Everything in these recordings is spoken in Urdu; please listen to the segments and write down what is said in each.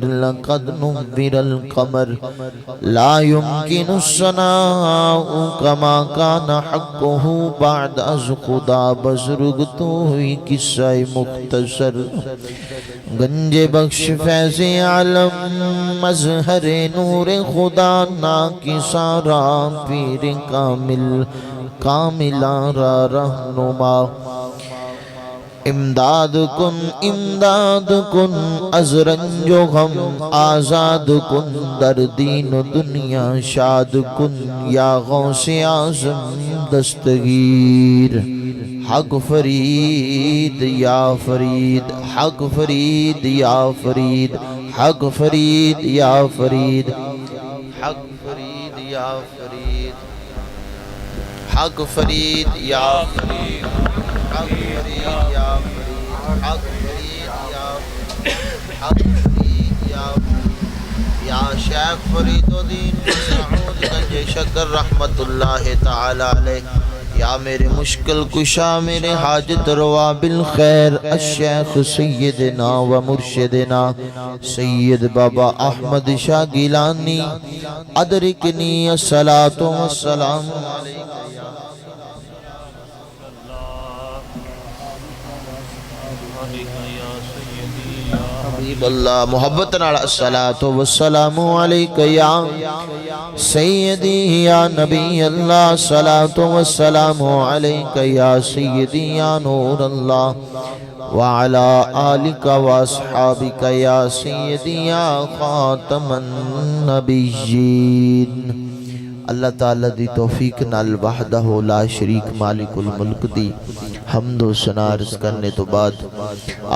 لقد نور القمر لا يمكن الثناء كما كان حقه بعد از خدا بزرگ تو ہی قصہ مختصر گنج بخش فیض عالم مظہر نور خدا نا کی سارا پیر کامل کاملارا رہنما امداد کن از رنج و غم آزاد کن در دین و دنیا شاد کن یا غوث اعظم دستگیر حق فرید یا فرید حق فرید یا فرید حق فرید یا فرید حق فرید یا فرید حق فرید یا فرید حق فرید یا فرید حق فرید یا حق فرید یا یا شیخ فرید الدین مسعود گنج شکر رحمت اللہ تعالی علیہ یا میرے مشکل کشا میرے حاجت روا بالخیر الشیخ سیدنا و مرشدنا سید بابا احمد شاہ گیلانی ادرکنی الصلاة والسلام حبیب اللہ محبت نال الصلاة والسلام علیکہ یا سیدی یا نبی اللہ الصلاة والسلام علیکہ یا سیدی یا نور اللہ وعلا آلک واصحابک یا سیدی یا خاتم النبیین اللہ تعالیٰ دی توفیق نال وحدہ لا شریک مالک الملک دی حمد و ثنا عرض کرنے تو بعد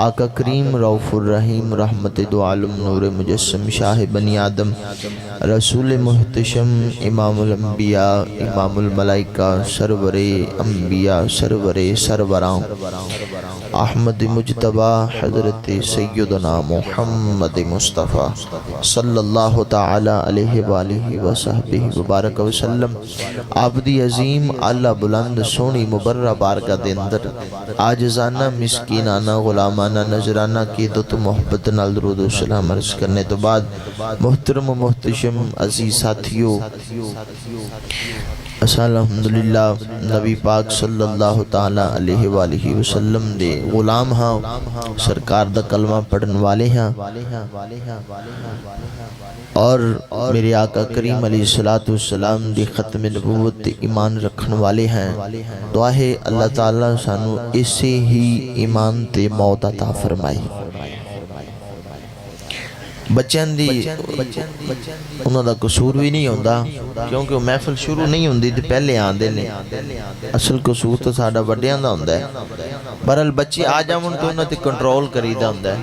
آقا کریم رؤوف الرحیم رحمت دو عالم نور مجسم شاہ بنی آدم رسول محتشم امام الانبیاء امام الملائکہ سرور انبیاء سرور سروران احمد مجتبہ حضرت سیدنا محمد مصطفیٰ صلی اللہ تعالی علیہ وآلہ وصحبہ وبارک وسلم عبدی عظیم اللہ بلند سونی مبرہ بارگاہ دے اندر آجزانہ مسکینانہ غلامانہ نظرانہ کی دو محبت نال درود و سلام عرض کرنے تو بعد محترم و محتشم عزیز ساتھیو الحمدللہ نبی پاک صلی اللہ تعالی علیہ وآلہ وسلم دے غلام ہاں سرکار دا کلمہ پڑھن والے ہاں اور میرے آقا کریم علیہ السلام دی ختم نبوت ایمان رکھن والے ہیں دعا ہے اللہ تعالیٰ سانو اسے ہی ایمان تے موت عطا فرمائی بچیاں دی انہوں دا قصور بھی نہیں ہوندہ کیونکہ وہ محفل شروع نہیں ہوندی تھی پہلے آندے نے اصل قصور تو ساڑھا بڑیاں دا ہوندہ ہے برحال بچی آ جاؤں تو انہوں تے کنٹرول کریدہ ہوندہ ہے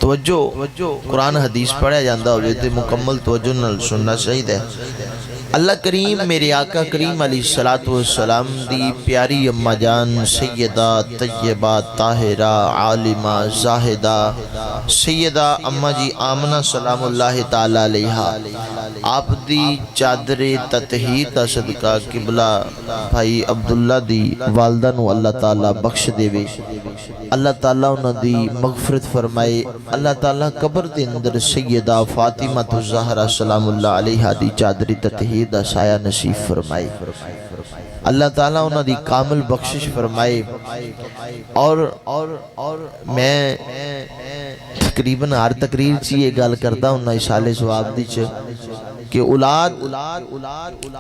توجہ قرآن حدیث پڑھے جاندہ ہوئے تھے مکمل توجہ نال سننا شہید ہے اللہ کریم میرے آقا کریم علیہ السلام دی پیاری اماں جان سیدہ طیبہ طاہرہ عالمہ زاہدہ سیدہ اماں جی آمنہ سلام اللہ تعالی علیہ آپ دی چادر تطہیر دا صدقہ قبلہ بھائی عبداللہ دی والدہ نو اللہ تعالی بخش دے وے اللہ تعالیٰ انہوں دی مغفرت فرمائے اللہ تعالیٰ قبر دے اندر سیدہ فاطمہ الزہرا سلام اللہ علیہ دی چادر تطہیر دا سایہ نصیب فرمائے اللہ تعالیٰ انہوں دی کامل بخشش فرمائے اور میں تقریباً ہر تقریر چی یہ گال کرتا ہوں اشالے سواب دی کہ اولاد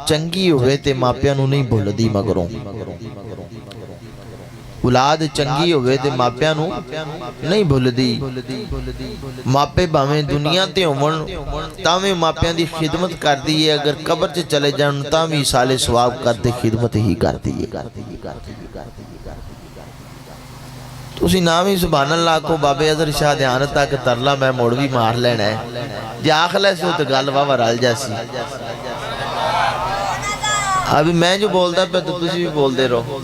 چنگی ہوئے تے ماپیاں نو نہیں بھول دی مگروں اولاد چنگی ہوئے تے ماپیاں نو نہیں بھول دی ماپے باویں دنیا تے عمر تاویں ماپیاں دی خدمت کر دیئے اگر قبر چے چلے جان تاویں سالے ثواب کرتے خدمت ہی کر دیئے تو اسی نامی سبحان اللہ کو بابے عذر شاہ دیانتا کہ ترلا میں موڑوی مار لینا ہے جی آخلے سے تو گالوہ ورال جیسی ابھی میں جو بولتا پہ تو تسی بھی بول دے رہو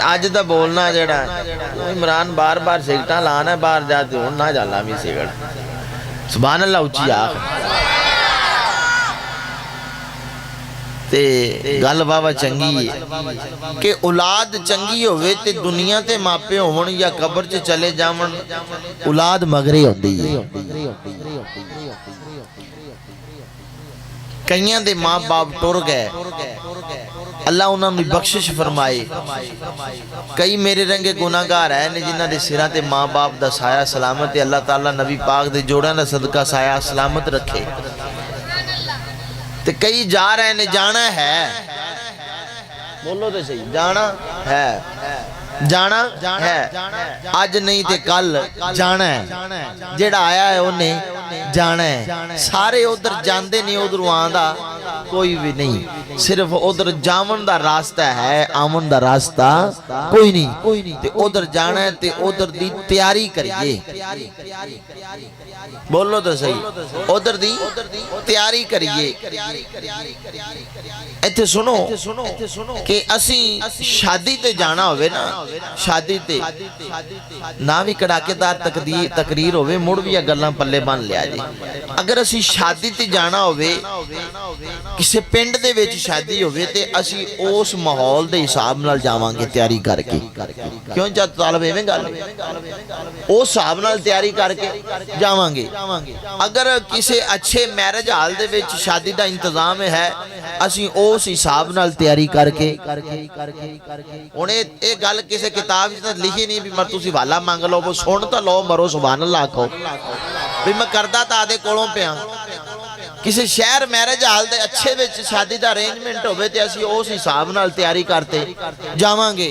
آج دا بولنا جڑا عمران بار بار سیکٹاں لانا ہے بار جاتے ہوں نہ جالا بھی سیکٹ سبحان اللہ اچھی آخر تے گل بابا چنگی ہے کہ اولاد چنگی ہوئے تے دنیا تے ماپے ہون یا قبر چ چلے جاون اولاد مگری ہوندی ہے کئیاں دے ماں باپ ٹر گئے اللہ انہوں نے بخشش فرمائے کئی میرے رنگے گناہگار ہیں جنہاں دے سراں تے ماں باپ دا سایہ سلامت ہے اللہ تعالیٰ نبی پاک دے جوڑاں دا صدقہ سایہ سلامت رکھے تے کئی جا رہے ہیں جانا ہے بولو تے صحیح جانا ہے آج نہیں تے کل جانا ہے جیڑا آیا ہے انہیں جانا ہے سارے ادھر جاندے نہیں ادھر آندہ کوئی بھی نہیں صرف ادھر جاون دا راستہ ہے آمن دا راستہ کوئی نہیں تے ادھر جانا ہے تے ادھر دی تیاری کریے بولو تو صحیح ادھر دی تیاری کریے ایتھے سنو کہ اسی شادی تے جانا ہوئے نا شادی تے نہ بھی کڑاکے دار تقریر ہوئے مڑ بھی اگرلاں پلے بان لیا جی اگر اسی شادی تے جانا ہوئے کسے پنڈ دے ویچ شادی ہوئے تے اسی اس ماحول دے حساب نال جاواں گے تیاری کر کے کیوں چاہتا طالب ایویں گل اس حساب نال تیاری کر کے جاواں گے اگر کسے اچھے میرج ہال دے وچ شادی دا انتظام ہے اسی اس حساب نال تیاری کر کے انہیں ایک گل کسے کتاب لکھی نہیں بھی مرتو سی والا مانگ لو وہ سنتا لو مرو سبحان اللہ کھو بھی میں کردہ تا آدھے کولوں پہ ہاں کسی شہر میرج حال دے اچھے وچ شادی دا ارینجمنٹ ہوئے تے اسی اس حساب نال تیاری کرتے جاواں گے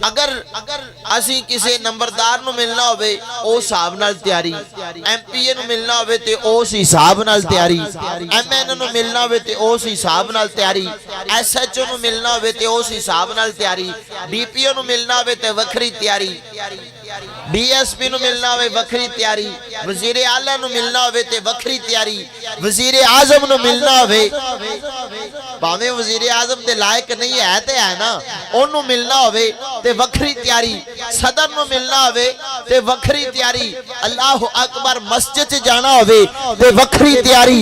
اگر اسی کسی نمبردار نو ملنا ہوئے اس حساب نال تیاری ایم پی اے نو ملنا ہوئے تے اس حساب نال تیاری ایم این نو ملنا ہوئے تے اس حساب نال تیاری ایس ایچ او نو ملنا ہوئے تے اس حساب نال تیاری ڈی پی او نو ملنا ہوئے تے وکھری تیاری ڈی ایس پی نو ملنا ہوئے وکھری تیاری وزیر اعلیٰ نو ملنا ہوئے تے وکھری تیاری وزیر اعظم نو ملنا ہوئے پاویں وزیر اعظم تے لائق نہیں ہے تے ہے نا انہوں ملنا ہوئے تے وکھری تیاری صدر نو ملنا ہوئے تے وکھری تیاری اللہ اکبر مسجد جانا ہوئے تے وکھری تیاری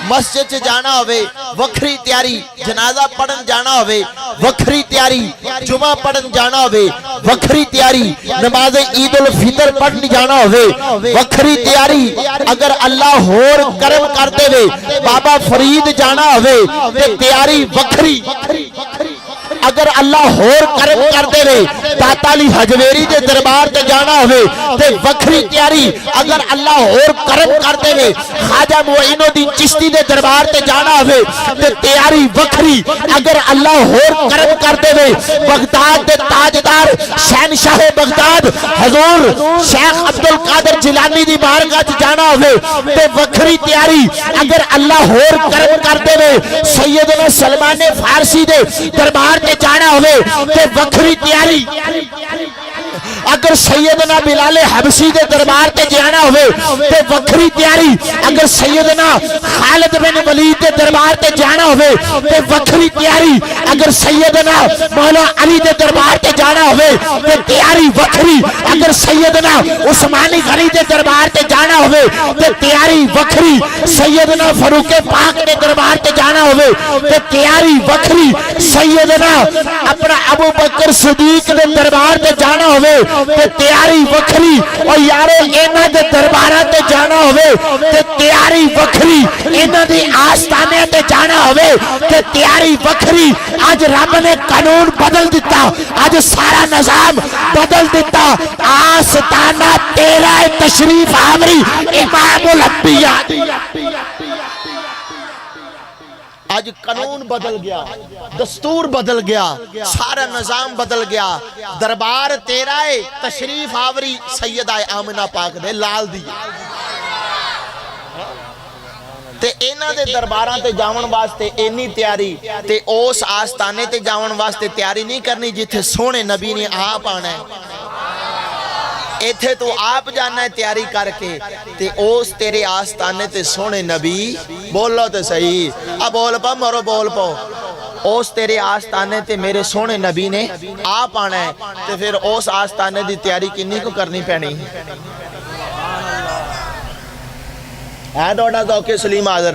مسجد جانا ہوئے وکھری تیاری جنازہ پڑھن جانا ہوئے وکھری تیاری جمعہ پڑھن جانا ہوئے وکھری تیاری نماز عید الفطر پڑھن جانا ہوئے وکھری تیاری اگر اللہ ہور کرم کرتے ہوئے بابا فرید جانا ہوئے تے تیاری وکھری اگر اللہ ہور کرم کرتے ہوئے داتا علی حجویری دے دربار تے جانا ہوئے تے وکھری تیاری اگر اللہ ہور کرم کرتے ہوئے خواجہ معین الدین چشتی دے دربار تے جانا ہوئے تے تیاری وکھری اگر اللہ ہور کرم کرتے ہوئے بغداد دے تاجدار شہنشاہ بغداد حضور شیخ عبدالقادر جیلانی دی بارگاہ جانا ہوئے تے وکھری تیاری اگر اللہ ہور کرم کرتے ہوئے سیدنا سلمان فارسی دے دربار تے جانا ہوئے تے وکھری تیاری اگر سیدنا بلال حبشی دے دربار تے جانا ہوئے تے وکھری تیاری اگر سیدنا خالد بن ولید دے دربار تے جانا ہوئے تے وکھری تیاری اگر سیدنا مولا علی دے دربار تے جانا ہوئے تے تیاری وکھری اگر سیدنا عثمانی غنی دے دربار تے جانا ہوئے تے تیاری وکھری سیدنا فاروق پاک دے دربار تے جانا ہوئے تے تیاری وکھری سیدنا اپنا ابو بکر صدیق دے دربار تے جانا ہوئے تے تیاری وکھری اور یارو اینا دے دربارہ تے جانا ہوئے تے تیاری وکھری اینا دے آستانے تے جانا ہوئے تے تیاری وکھری آج رب نے قانون بدل دیتا آج سارا نظام بدل دیتا آستانہ تیرہ تشریف آوری امام الانبیاء آج قانون بدل گیا دستور بدل گیا سارا نظام بدل گیا دربار تیرہ تشریف آوری سیدہ آمنہ پاک دے لال دی تے اینا دے درباراں تے جاون واسطے اینی تیاری تے اس آستانے تے جاون واسطے تیاری نہیں کرنی جتھے سونے نبی نے آپ آنا ہے ایتھے تو آپ جانا ہے تیاری کر کے تے اوس تیرے آستانے تے سونے نبی بولو تے صحیح اب بول پا مرو بول پا اوس تیرے آستانے تے میرے سونے نبی نے آپ آنا ہے تے پھر اوس آستانے دی تیاری کنی کو کرنی پینی ہے ڈوڑا ذوق سلیم حاضر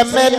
MN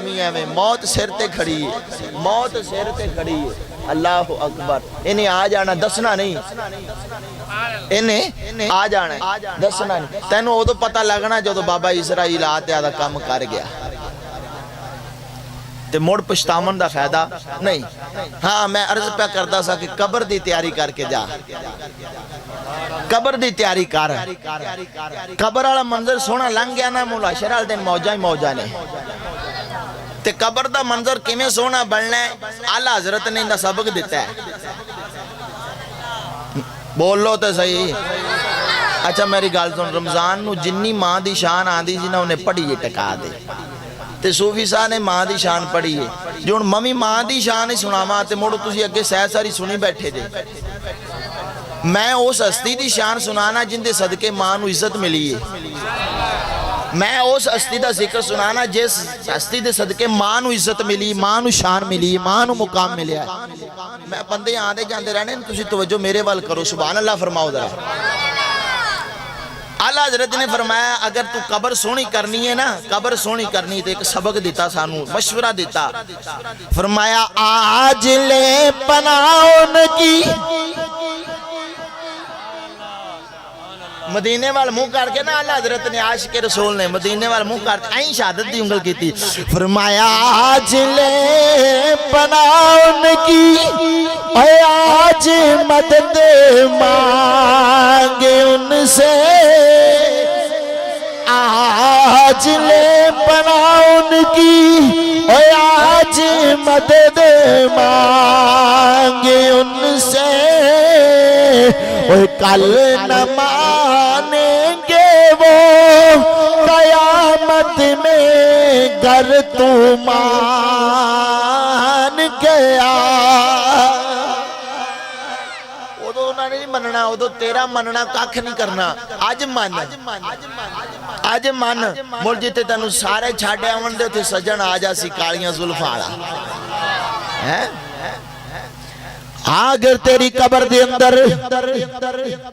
مامی ایویں موت سر تے کھڑی ہے موت سر تے کھڑی ہے اللہ اکبر انہیں آ جانا دسنا نہیں انہیں آ جانا دسنا نہیں تینوں وہ تو پتہ لگنا جو بابا اسرائیل آتے آدھا کام کر گیا تے موڑ پشتامن دا فائدہ نہیں ہاں میں عرض پہ کرتا سا کہ قبر دی تیاری کر کے جا قبر دی تیاری کر قبر والا منظر سونا لنگ گیا نا مولا شرال دن موجہ ہی موجہ نے تے قبر دا منظر کیمیں سونا بڑھنا ہے اعلیٰ حضرت نے اندہ سبق دیتا ہے بول لو تے صحیح اچھا میری گال سن رمضان نو جنی ماں دی شان آدھی جی نا انہیں پڑھی یہ ٹکا دے تے صوفی صاحب نے ماں دی شان پڑھی ہے جو ان ممی ماں دی شان ہی سنا ماں تے موڑو تسی اگے سہ ساری سنی بیٹھے دے میں اس ہستی دی شان سنانا جن دے صدقے ماں نو عزت ملی ہے میں اس ہستی دا ذکر سنانا جس ہستی دے صدقے ماں نو عزت ملی ماں نو شان ملی ماں نو مقام ملیا ہے میں بندے آدھے جاندے رہنے تسی توجہ میرے وال کرو سبحان اللہ فرماؤ ذرا اعلیٰ حضرت نے فرمایا اگر تو قبر سونی کرنی ہے نا قبر سونی کرنی تو ایک سبق دیتا سانو مشورہ دیتا فرمایا آج لے پناہ ان کی مدینے وال منہ کر کے نا اعلیٰ حضرت نے عاشق رسول نے مدینے وال منہ کر کے آئیں شہادت دی انگل کی تھی فرمایا آج لے پناہ ان کی اے آج مدد مانگے ان سے آج لے پناہ ان کی اے آج مدد مانگے ان سے اے کل نہ مانیں گے وہ قیامت میں گر تو مان گیا مننا وہ تیرا مننا کاکھ نہیں کرنا آج من مل جیتے تنو سارے چھاڑے آمن دے تھے سجن آجا سی کالیاں ظلفارا اگر تیری قبر دے اندر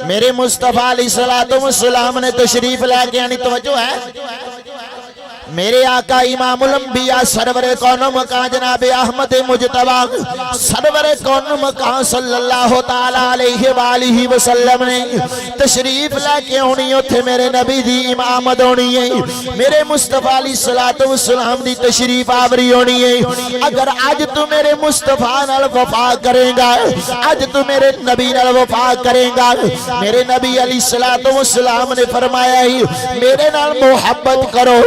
میرے مصطفیٰ علیہ السلام نے تشریف لے کے آنی توجہ ہے میرے آقا امام الانبیاء سرور کون مکان جناب احمد مجتبی سرور کون مکان صلی اللہ تعالیٰ علیہ وآلہ وسلم نے تشریف لے کے ہونی تھے میرے نبی دی امامت ہونی ہے میرے مصطفیٰ علیہ السلام دی تشریف آوری ہونی ہے اگر آج تو میرے مصطفیٰ نال وفا کریں گا آج تو میرے نبی نال وفا کریں گا میرے نبی علیہ السلام نے فرمایا ہی میرے نال محبت کرو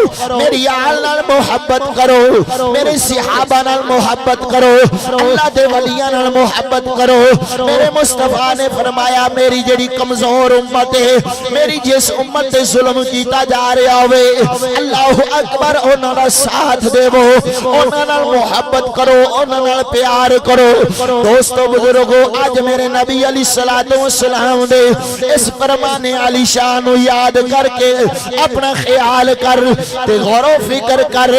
میری آل نال محبت کرو میرے صحابہ نال محبت کرو اللہ دے ولیاں نال محبت کرو میرے مصطفیٰ نے فرمایا میری جڑی کمزور امت ہے میری جس امت تے ظلم کیتا جا رہا ہوئے اللہ اکبر انہاں دا ساتھ دے وہ انہاں نال محبت کرو انہاں نال پیار کرو دوستو بزرگو آج میرے نبی علیہ السلام دے اس فرمان علی شان یاد کر کے اپنا خیال کر تے غور و فکر کر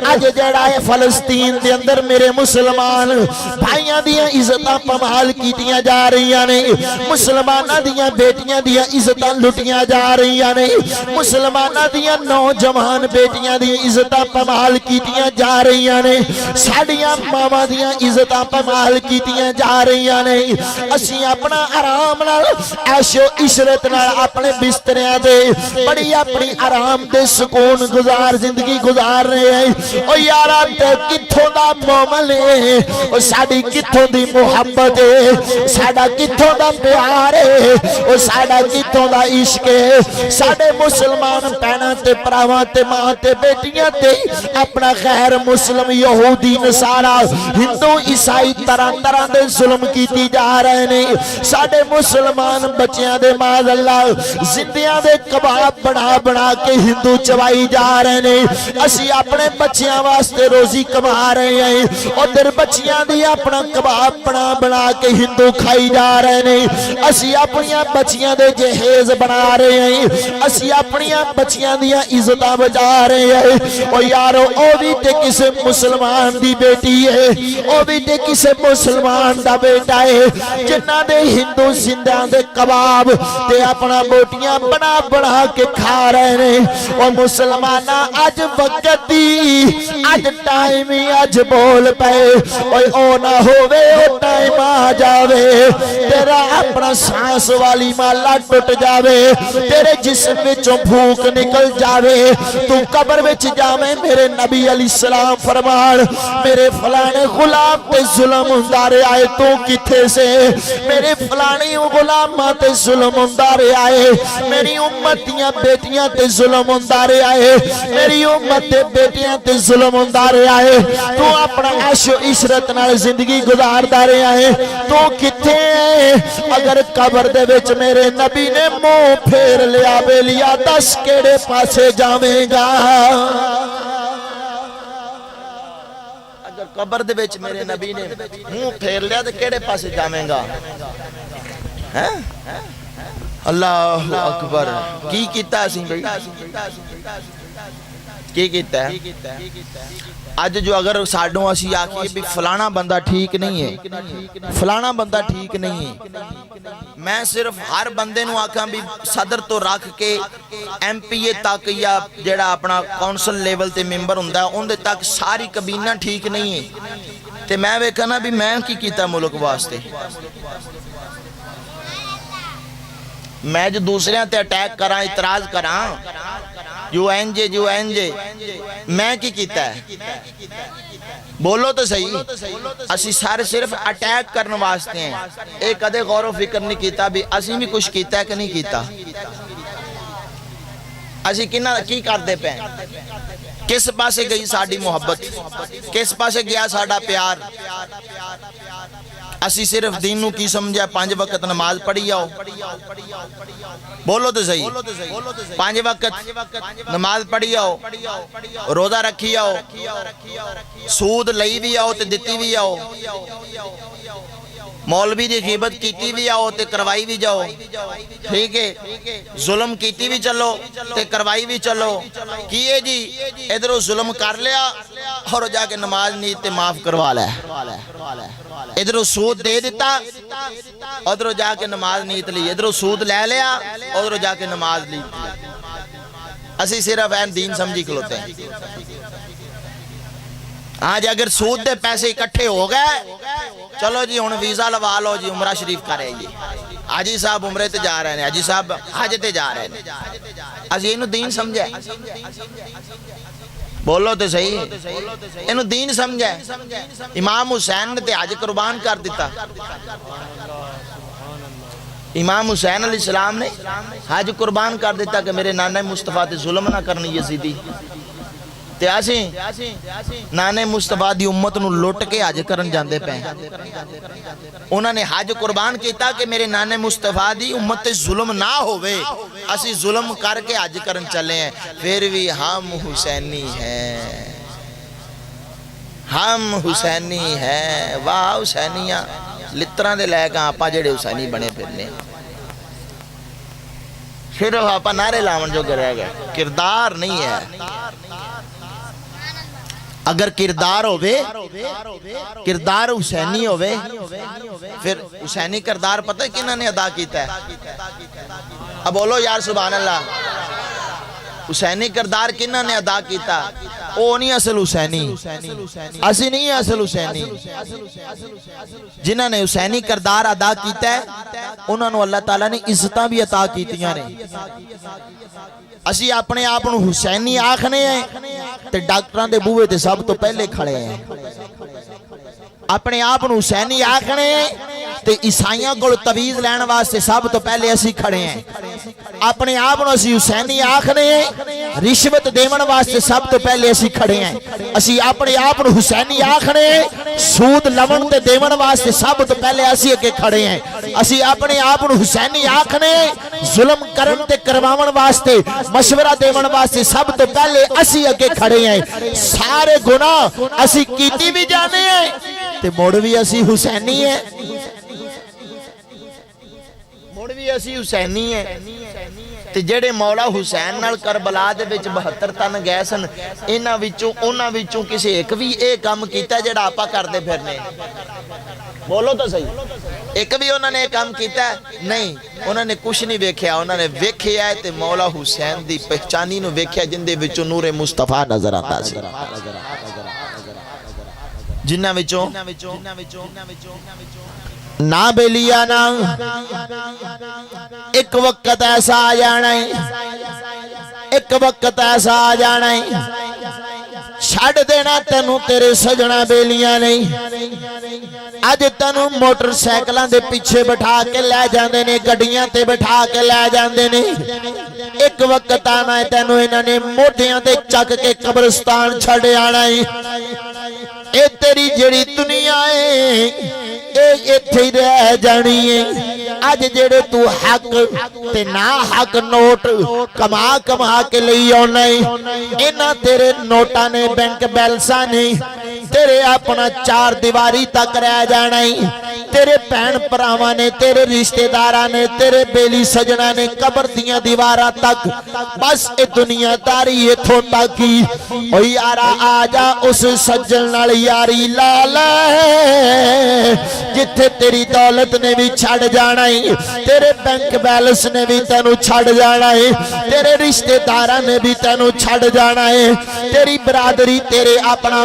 آج جڑا ہے فلسطین دے اندر میرے مسلمان بھائیاں دیاں عزتاں پمال کیتیاں جا رہیاں نے مسلمانہ دیاں بیٹیاں دیاں عزتاں لٹیاں جا رہیاں نے مسلمانہ دیاں نوجوان بیٹیاں دیاں عزتاں پمال کیتیاں جا رہیاں نے ساڑیاں ماما دیاں عزتاں پمال کیتیاں جا رہیاں نے اسی اپنا آرام نال عیش و عشرت نال اپنے بستریاں دے بڑی اپنی آرام دے سکون گزار زندگی گزار رہے ہیں او یارا تے کتھوں دا مومن ہے او ساڑی کتھوں دی محبت ہے ساڑا کتھوں دا پیار ہے او ساڑا کتھوں دا عشق ہے ساڑے مسلمان پہنا تے پراواں تے ماں تے بیٹیاں تے اپنا غیر مسلم یہودی نصارا ہندو عیسائی طرح طرح دے ظلم کیتی جا رہے ہیں ساڑے مسلمان بچیاں دے ماذ اللہ زندیاں دے کباب بنا بنا کے ہندو چوائی جا رہے ہیں اسی اپنے بچیاں واسطے روزی کما رہے ہیں ادھر بچیاں دی اپنا کباب بنا بنا کے ہندو کھائی جا رہے ہیں اسی اپنی بچیاں دے جہیز بنا رہے ہیں اسی اپنی بچیاں دیا عزتاں بجا رہے ہیں او یارو او بھی تے کسے مسلمان دی بیٹی ہے او بھی تے کسے مسلمان دا بیٹا ہے جنہ دے ہندو زندہ دے کباب تے اپنا بوٹیاں بنا بنا کے کھا رہے ہیں او مسلمانہ آج اج وقت دی اج ٹائم ہی اج بول پے اوے او نہ ہووے او ٹائم آ جاوے تیرا اپنا سانس والی مالا ٹوٹ جاوے تیرے جسم وچوں بھوک نکل جاوے تو قبر وچ جاویں میرے نبی علیہ السلام فرمان میرے فلانے غلام تے ظلم ہوندا رہیا ہے تو کتھے سے میرے فلانے غلاماں تے ظلم ہوندا رہیا ہے میری امت دیاں بیٹیاں تے ظلم ہوندا رہیا ہے میری امت تے بیٹیاں تے ظلم ہوندا رہیا ہے تو اپنا عیش و عشرت نال زندگی گزاردا رہیا ہے تو کتھے اگر قبر دے وچ میرے نبی نے منہ پھیر لیا بے لیا دس کیڑے پاسے جاویں گا اگر قبر دے وچ میرے نبی نے منہ پھیر لیا تے کیڑے پاسے جاویں گا اللہ اکبر کی کیتا اسی بھائی کی کیتا ہے آج جو اگر ساڈوں اسی آکھیے بھی فلانا بندہ ٹھیک نہیں ہے فلانا بندہ ٹھیک نہیں ہے میں صرف ہر بندے نو آکھاں بھی صدر تو رکھ کے ایم پی اے تک یا جڑا اپنا کونسل لیول تے ممبر ہوندا ہے ان دے تک ساری کابینہ ٹھیک نہیں ہے تے میں ویکھاں نا بھی میں کی کیتا ملک واسطے میں جو دوسرے تے اٹیک کراں اعتراض کراں جو این جے میں کی کیتا ہے بولو تو صحیح اسی سارے صرف اٹیک کرنے واسطے ہیں ایک کدے غور و فکر نہیں کیتا بھی اسی بھی کچھ کیتا ہے کہ نہیں کیتا اسی کی کر دے پہ کس پاسے گئی ساڑی محبت کس پاسے گیا ساڑا پیار اسی صرف دین نو کی سمجھا 5 وقت نماز پڑھی آؤ بولو تو صحیح 5 وقت نماز پڑھی آؤ روزہ رکھی آؤ سود لئی بھی آؤ تے دتی بھی آؤ مولوی دی غیبت کیتی بھی آؤ تے کروائی بھی جاؤ ٹھیک ہے ظلم کیتی بھی چلو تے کروائی بھی چلو کیے جی ادھروں ظلم کر لیا اور جا کے نماز نہیں تے معاف کروا لے ادھروں سود دے دیتا ادھروں جا کے نماز نیت لی ادھروں سود لے لیا ادھروں جا کے نماز لی اسی صرف این دین سمجھی کھلوتے ہیں آج اگر سود دے پیسے اکٹھے ہو گئے چلو جی ہن ویزا لوا لو جی عمرہ شریف کرے جی حاجی صاحب عمرے تے جا رہے ہیں حاجی صاحب حج تے جا رہے ہیں اسی اینو دین سمجھے بولو تے صحیح اینو دین سمجھے امام حسین نے تے حج قربان کر دیتا امام حسین علیہ السلام نے حج قربان کر دیتا کہ میرے نانے مصطفیٰ تے ظلم نہ کرنی یزیدی تے آسی نانے مصطفیٰ دی امت نو لوٹ کے حج کرن جاندے پہ انہوں نے حج قربان کیتا کہ میرے نانے مصطفیٰ دی امت تے ظلم نہ ہوئے اسی ظلم کر کے حج کرن چلے ہیں پھر بھی ہم حسینی ہیں ہم حسینی ہیں واہ حسینیاں لطران دے لے گا آپا جڑے حسینی بنے پھرنے صرف آپا نعرے لاون جو گرے گئے کردار نہیں ہے اگر کردار ہوئے کردار حسینی ہوئے پھر حسینی کردار پتہ ہے کنہاں نے ادا کیتا ہے اب بولو یار سبحان اللہ حسینی کردار کنہاں نے ادا کیتا او نہیں اصل حسینی اسی نہیں اصل حسینی جنہاں نے حسینی کردار ادا کیتا ہے انہاں نو اللہ تعالیٰ نے عزتاں بھی عطا کیتیاں نے اسی اپنے آپ نو حسینی آکھنے ہیں تے ڈاکٹران دے بوئے تے سب تو پہلے کھڑے ہیں اپنے آپ نو حسینی آکھنے ہیں تے عیسائیاں کو تویز لین واسطے سب تو پہلے اسی کھڑے ہیں اپنے آپ نو اسی حسینی آکھنے ہیں رشوت دیون واسطے سب تو پہلے اسی کھڑے ہیں اسی اپنے آپ نو حسینی آکھنے ہیں سود لون تے دیون واسطے سب تو پہلے اسی اکے کھڑے ہیں اسی اپنے آپ نو حسینی آکھنے ہیں ظلم کرن تے کرواون واسطے مشورہ دیون واسطے سب تو پہلے اسی اکے کھڑے ہیں سارے گناہ اسی کیتی بھی جانے ہیں تے موڑ بھی اسی حسینی ہیں موڑ بھی اسی حسینی ہیں تے جڑے مولا حسین نال کربلا دے وچ 72 تن گئے سن انہاں وچوں کسے ایک بھی اے کام کیتا جڑا آپا کردے پھرنے بولو تو صحیح ایک بھی انہوں نے کام کیتا ہے نہیں، انہوں نے کچھ نہیں ویکھیا، انہوں نے ویکھیا ہے تے مولا حسین دی پہچانی نو ویکھیا جن دے وچوں نور مصطفیٰ نظر آتا سی، جنہ وچوں نہ بیلیا نا ایک وقت ایسا آ جانا ہے، ایک وقت ایسا آ جانا ہے چھڑ دینا تینوں تیرے سجنا بیلیاں نہیں، اج تینوں موٹر سائیکلاں دے پیچھے بٹھا کے لے جاندے نے، گڈیاں تے بٹھا کے لے جاندے نے، ایک وقت آنا ہے تینوں انہاں نے موٹیاں تے چک کے قبرستان چھڑ آنا ہے، اے تیری جڑی دنیا ہے اے ایتھے ہی رہ جانی ہے، اج جڑے تو حق تے نا حق نوٹ کما کما کے لئی آنا ہے، انہاں تیرے نوٹاں نے بینک بیلنساں نے تیرے اپنا چار دیواری تک رہ جانا ہے، تیرے بہن بھراواں نے تیرے رشتہ داراں نے تیرے بیلی سجنا نے قبر دیاں دیواراں تک بس اے دنیا داری ایتھوں تک ہی، او یارا آ جا اس سجن نال یاری لا لے جتھے تیری دولت نے بھی چھڑ جانا ہے، تیرے بینک بیلنس نے بھی تینوں چھڑ جانا ہے، تیرے رشتہ داراں نے بھی تینوں چھڑ جانا ہے، تیری برادری تیرے اپنا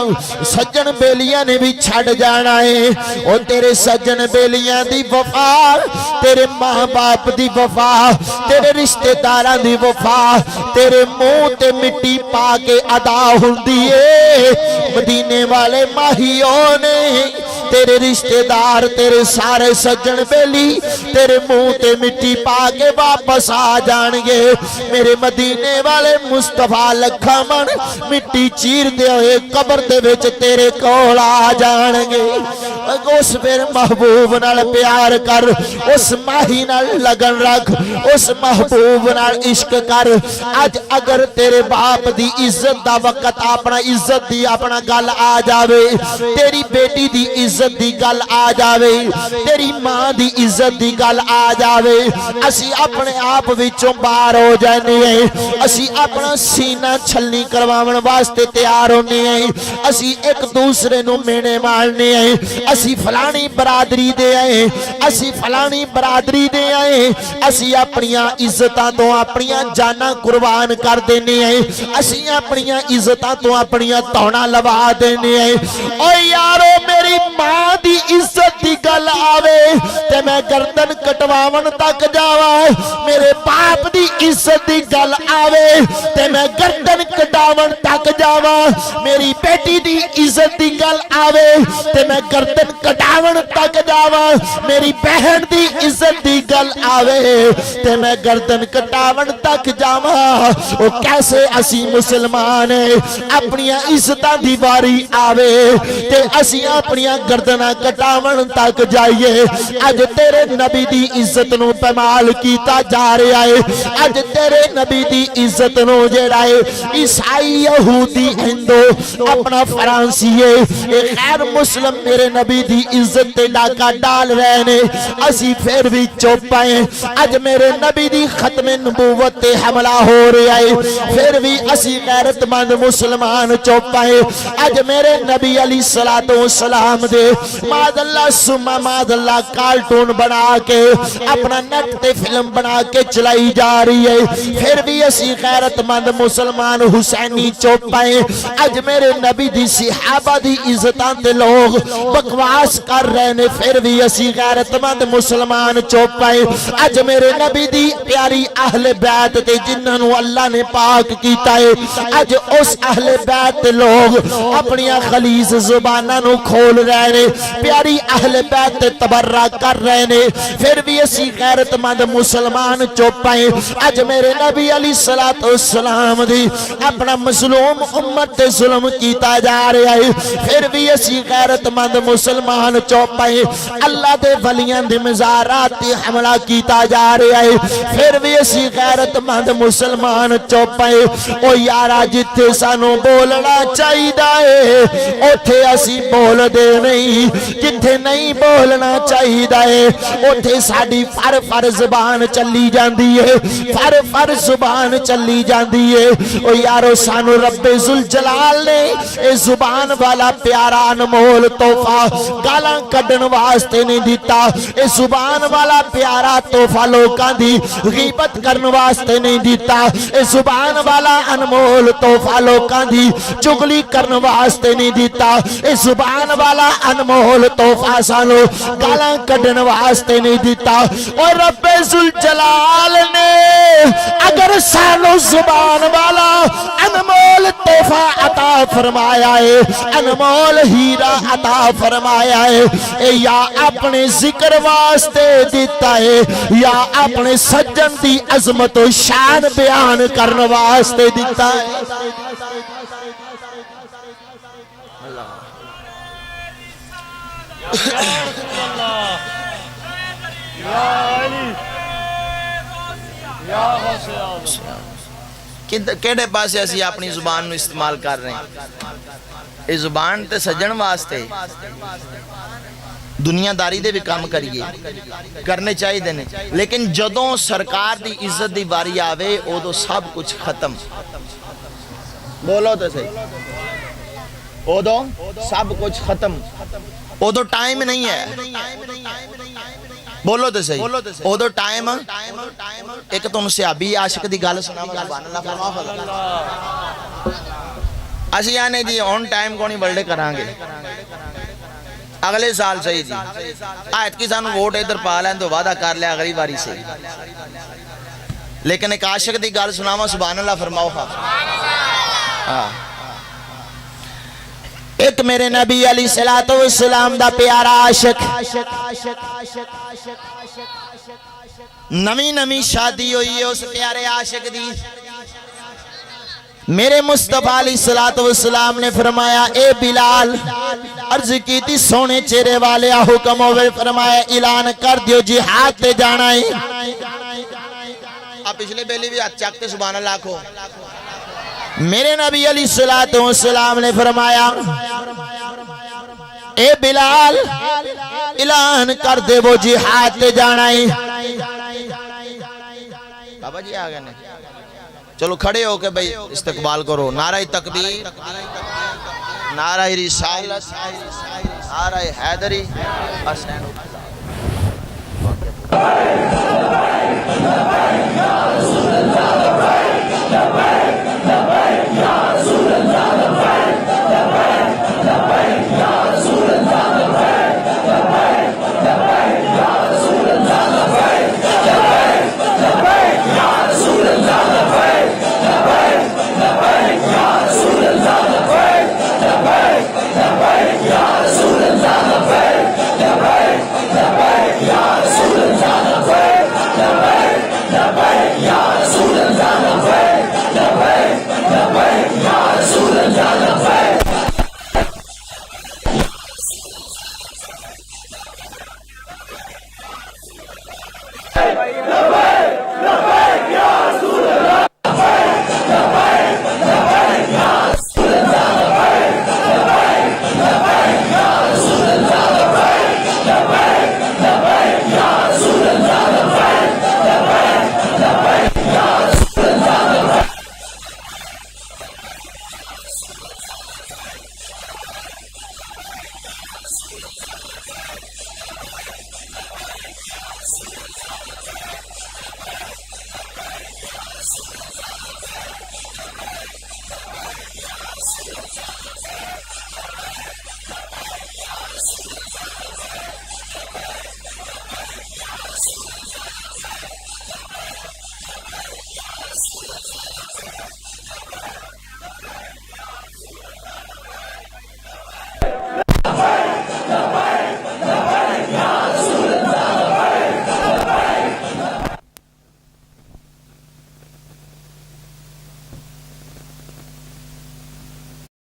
سجن بیلیاں نے بھی چھڑ جانا ہے، او تیرے سجن بیلیاں دی وفا، تیرے ماں باپ دی وفا، تیرے رشتہ داراں دی وفا تیرے منہ تے مٹی پا کے ادا ہوندی ہے، مدینے والے ماہیوں نے تیرے رشتہ دار تیرے سارے سجن بیلی تیرے منہ تے مٹی پا کے واپس آ جان گے، میرے مدینے والے مصطفیٰ لکھا من مٹی چیر دے ہوئے قبر دے وچ تیرے کول آ جان گے، اس پھر محبوب نال پیار کر، اس ماہی نال لگن رکھ، اس محبوب نال عشق کر، اج اگر تیرے باپ دی عزت دا وقت اپنا عزت دی اپنا گل آ جاوے، تیری بیٹی دی عزت دی گل آ جاوے، تیری ماں دی عزت دی گل آ جاوے، اسی اپنے آپ وچوں باہر ہو جانے ہیں، اسی اپنا سینہ چھلنی کرواون واسطے تیار ہونے ہیں، اسی ایک دوسرے نو مینے مارنے ہیں، اسی فلانی برادری دے آئے، اسی فلانی برادری دے آئے، اسی اپنیاں عزتاں تو اپنیاں جانا قربان کر دینے ہیں، اسی اپنیاں عزتاں تو اپنیاں تونا لوا دینے ہیں، او یارو میری ماں دی عزت دی گل آوے تے میں گردن کٹواون تک جاوا، میرے باپ دی عزت دی گل آوے تے میں گردن کٹاون تک جاوا، میری بیٹی دی عزت دی گل آوے تے میں گردن کٹاون تک جاوا، میری بہن دی عزت دی گل آوے تے میں گردن کٹاون تک جاوا، او کیسے اسی مسلمان اپنی عزتاں دی واری آوے تے اسی اپنی گردناں کٹاون تک جائیے، اج تیرے نبی دی عزت نو پمال کیتا جا رہا ہے، اج تیرے نبی دی عزت نو جڑا ہے عیسائی یہودی ہندو اپنا فرانسی غیر مسلم میرے نبی دی عزت تے ڈاکا ڈال رہے نے، اسی پھر بھی چپ آئے، اج میرے نبی دی ختم نبوت تے حملہ ہو رہا ہے، پھر بھی اسی غیرت مند مسلمان چپ آئے، اج میرے نبی علیہ السلام دے ماد اللہ سمہ ماد اللہ کارٹون بنا کے اپنا نیٹ تے فلم بنا کے چلائی جا رہی ہے، پھر بھی اسی غیرت مند مسلمان حسینی چپ آئے، اج میرے نبی دی صحابہ دی عزتاں تے لوگ بکواس کر رہے نے، پھر بھی اسی غیرت مند مسلمان چپ آئے، اج میرے نبی دی پیاری اہل بیت تے جنہاں نو اللہ نے پاک کیتا ہے، اج اس اہل بیت لوگ اپنی خلیز زبانہ نو کھول رہے نے، پیاری اہل بیت تبرہ کر رہے نے، پھر بھی اسی غیرت مند مسلمان چپ آئے، اج میرے نبی علیہ السلام دی اپنا مظلوم امت تے ظلم کیتا جا رہا ہے، پھر بھی اسی غیرت مند مسلمان چپ آئے، اللہ دے ولیاں دے مزارات تے حملہ کیتا جا رہا ہے، پھر بھی اسی غیرت مند مسلمان چپ آئے، او یارا جتھے سانو بولنا چاہیے اوتھے اسی بول دے نہیں، نہیں جتھے نہیں بولنا چاہیے اوتھے ساڈی فر فر زبان چلی جاندی ہے فر فر زبان چلی جاندی ہے او یارو سانو رب ذوالجلال نے اے زبان والا پیارا انمول تحفہ گالاں کڈن واسطے نہیں دیتا اے زبان والا پیارا تحفہ لوکاں دی غیبت کرن واسطے نہیں دیتا اے زبان والا انمول تحفہ لوکاں دی چغلی کرن واسطے نہیں دیتا اے زبان والا انمول تحفہ سانو گالاں کڈن واسطے نہیں دیتا اور رب ذوالجلال نے اگر سانو زبان والا انمول تحفہ عطا فرمایا ہے انمول ہیرا عطا فرمایا ہے اے یا اپنے ذکر واسطے دیتا ہے یا اپنے سجن دی عظمت و شان بیان کرنے واسطے دیتا ہے کہنے پاسے اسی اپنی زبان نو استعمال کر رہے ہیں اے زبان تے سجن واسطے دنیا داری دے بھی کام کریے کرنے چاہیے دینے لیکن جدوں سرکار دی عزت دی باری آوے او دو سب کچھ ختم بولو تو صحیح او دو سب کچھ ختم او دو ٹائم نہیں ہے بولو تو صحیح او دو ٹائم ایک تم سے ابھی عاشق دی گال سنا سبحان اللہ فرماؤ اسی آنے جی آن ٹائم کو نہیں بلڈے کرانگے اگلے سال صحیح جی آیت کی سانو ووٹ ادھر پا لیں تو وعدہ کر لیا اگلی باری سے لیکن ایک عاشق دی گال سناما سبحان اللہ فرماؤ ایک میرے نبی علیہ السلام دا پیارا عاشق نمی نمی شادی ہوئی ہے اس پیارے عاشق دی میرے مصطفیٰ علیہ السلام نے فرمایا اے بلال عرض کی تھی سونے چہرے والے حکم ہوئے فرمایا اعلان کر دیو جہاد تے جانا ہے آپ پچھلے بیلی بھی چاکتے سبحان اللہ کو میرے نبی علیہ السلام نے فرمایا اے بلال اعلان کر دے وہ جہاد تے جانا ہے بابا جی آگے نہیں چلو کھڑے ہو کے بھئی استقبال کرو نعرہ تکبیر نعرہ رسالت نعرہ حیدری حسین لبیک یا رسول اللہ لبیک لبیک